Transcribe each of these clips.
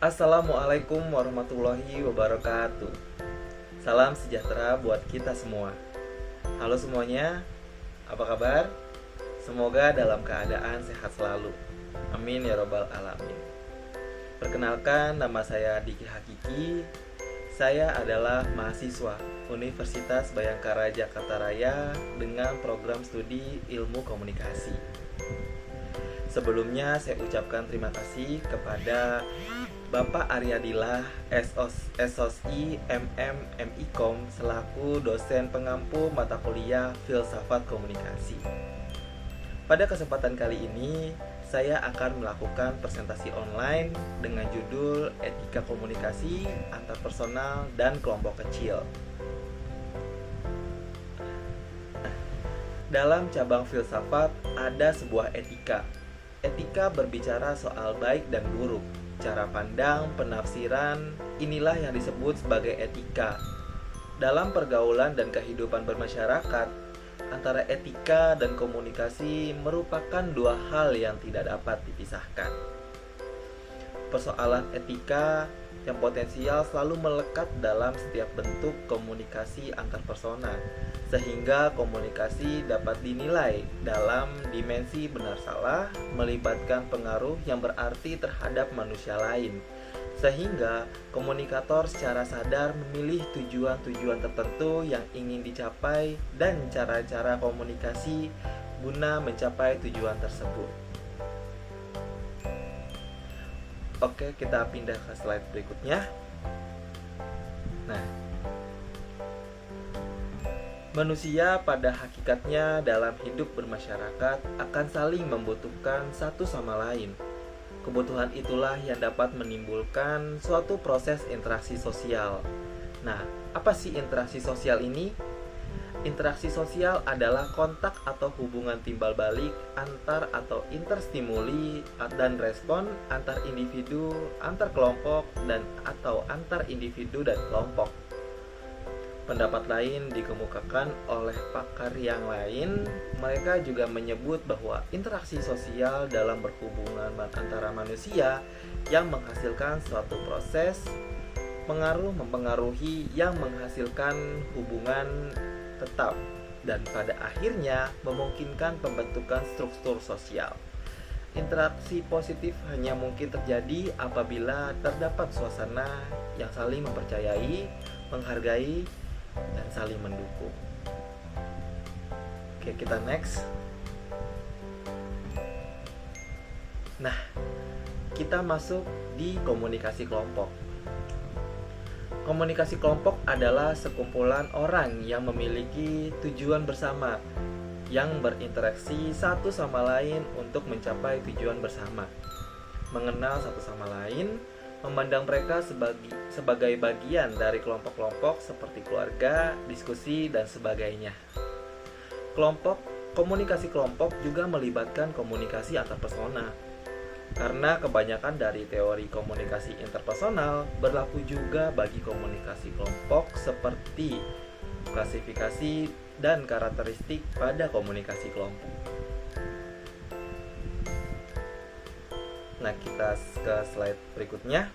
Assalamualaikum warahmatullahi wabarakatuh. Salam sejahtera buat kita semua. Halo semuanya, apa kabar? Semoga dalam keadaan sehat selalu. Amin ya robbal alamin. Perkenalkan, nama saya Diki Hakiki. Saya adalah mahasiswa Universitas Bhayangkara Jakarta Raya dengan program studi Ilmu Komunikasi. Sebelumnya saya ucapkan terima kasih kepada Bapak Aryadillah SOSI MM MIKOM selaku dosen pengampu mata kuliah Filsafat Komunikasi. Pada kesempatan kali ini, saya akan melakukan presentasi online dengan judul Etika Komunikasi Antar Personal dan Kelompok Kecil. Dalam cabang filsafat ada sebuah etika. Etika berbicara soal baik dan buruk, cara pandang, penafsiran, inilah yang disebut sebagai etika. Dalam pergaulan dan kehidupan bermasyarakat, antara etika dan komunikasi merupakan dua hal yang tidak dapat dipisahkan. Persoalan etika yang potensial selalu melekat dalam setiap bentuk komunikasi antar personal, sehingga komunikasi dapat dinilai dalam dimensi benar salah, melibatkan pengaruh yang berarti terhadap manusia lain, sehingga komunikator secara sadar memilih tujuan-tujuan tertentu yang ingin dicapai dan cara-cara komunikasi guna mencapai tujuan tersebut. Oke, kita pindah ke slide berikutnya. Nah, manusia pada hakikatnya dalam hidup bermasyarakat akan saling membutuhkan satu sama lain. Kebutuhan itulah yang dapat menimbulkan suatu proses interaksi sosial. Nah, apa sih interaksi sosial ini? Interaksi sosial adalah kontak atau hubungan timbal balik antar atau interstimuli dan respon antar individu, antar kelompok, dan atau antar individu dan kelompok. Pendapat lain dikemukakan oleh pakar yang lain. Mereka juga menyebut bahwa interaksi sosial dalam berhubungan antara manusia yang menghasilkan suatu proses mempengaruhi yang menghasilkan hubungan tetap dan pada akhirnya memungkinkan pembentukan struktur sosial. Interaksi positif hanya mungkin terjadi apabila terdapat suasana yang saling mempercayai, menghargai, dan saling mendukung. Oke, kita next. Nah, kita masuk di komunikasi kelompok. Komunikasi kelompok adalah sekumpulan orang yang memiliki tujuan bersama, yang berinteraksi satu sama lain untuk mencapai tujuan bersama, mengenal satu sama lain, memandang mereka sebagai bagian dari kelompok-kelompok seperti keluarga, diskusi, dan sebagainya. Komunikasi kelompok juga melibatkan komunikasi antar persona. Karena kebanyakan dari teori komunikasi interpersonal berlaku juga bagi komunikasi kelompok seperti klasifikasi dan karakteristik pada komunikasi kelompok. Nah, kita ke slide berikutnya.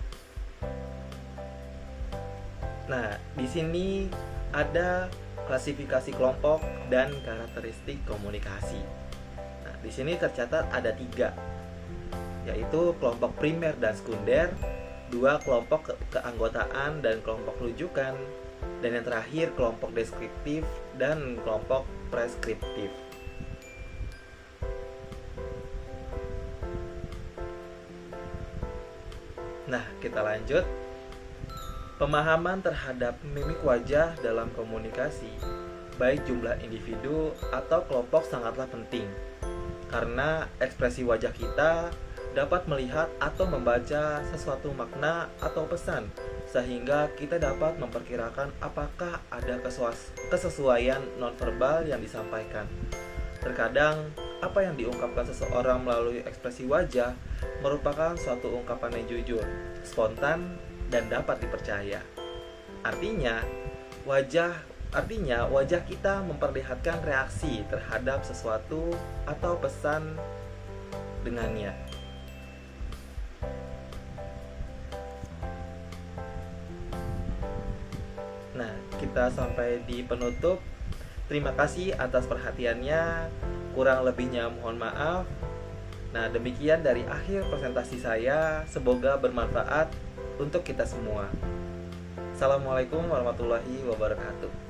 Nah, di sini ada klasifikasi kelompok dan karakteristik komunikasi. Nah, di sini tercatat ada 3, yaitu kelompok primer dan sekunder, 2 kelompok keanggotaan dan kelompok rujukan, dan yang terakhir kelompok deskriptif dan kelompok preskriptif. Nah, kita lanjut. Pemahaman terhadap mimik wajah dalam komunikasi, baik jumlah individu atau kelompok sangatlah penting, karena ekspresi wajah kita dapat melihat atau membaca sesuatu makna atau pesan, sehingga kita dapat memperkirakan apakah ada kesesuaian nonverbal yang disampaikan. Terkadang, apa yang diungkapkan seseorang melalui ekspresi wajah merupakan suatu ungkapan yang jujur, spontan, dan dapat dipercaya. Artinya, wajah kita memperlihatkan reaksi terhadap sesuatu atau pesan dengannya. Nah, kita sampai di penutup. Terima kasih atas perhatiannya. Kurang lebihnya mohon maaf. Nah, demikian dari akhir presentasi saya. Semoga bermanfaat untuk kita semua. Assalamualaikum warahmatullahi wabarakatuh.